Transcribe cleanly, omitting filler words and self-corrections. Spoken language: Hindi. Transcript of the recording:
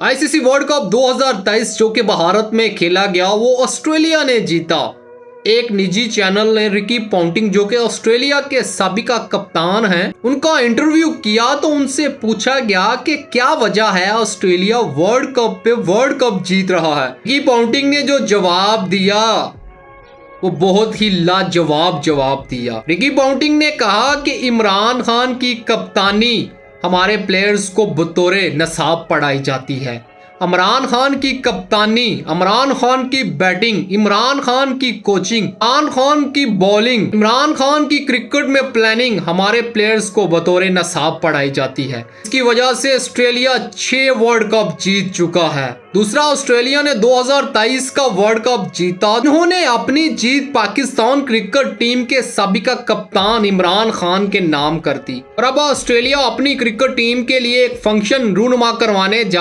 आईसीसी वर्ल्ड कप 2023 जो कि भारत में खेला गया वो ऑस्ट्रेलिया ने जीता। एक निजी चैनल ने रिकी पॉन्टिंग जो कि ऑस्ट्रेलिया के साबिका कप्तान हैं उनका इंटरव्यू किया तो उनसे पूछा गया कि क्या वजह है ऑस्ट्रेलिया वर्ल्ड कप पे वर्ल्ड कप जीत रहा है। रिकी पॉन्टिंग ने जो जवाब दिया वो बहुत ही लाजवाब जवाब दिया। रिकी पॉन्टिंग ने कहा कि इमरान खान की कप्तानी हमारे प्लेयर्स को बतौरे नसाब पढ़ाई जाती है। इमरान खान की कप्तानी, इमरान खान की बैटिंग, इमरान खान की कोचिंग, इमरान खान की बॉलिंग, इमरान खान की क्रिकेट में प्लानिंग हमारे प्लेयर्स को बतौरे नसाब पढ़ाई जाती है। इसकी वजह से ऑस्ट्रेलिया 6 वर्ल्ड कप जीत चुका है। दूसरा, ऑस्ट्रेलिया ने 2023 का वर्ल्ड कप जीता। उन्होंने अपनी जीत पाकिस्तान क्रिकेट टीम के साबिका कप्तान इमरान खान के नाम कर दी और अब ऑस्ट्रेलिया अपनी क्रिकेट टीम के लिए एक फंक्शन रूनुमा करवाने जा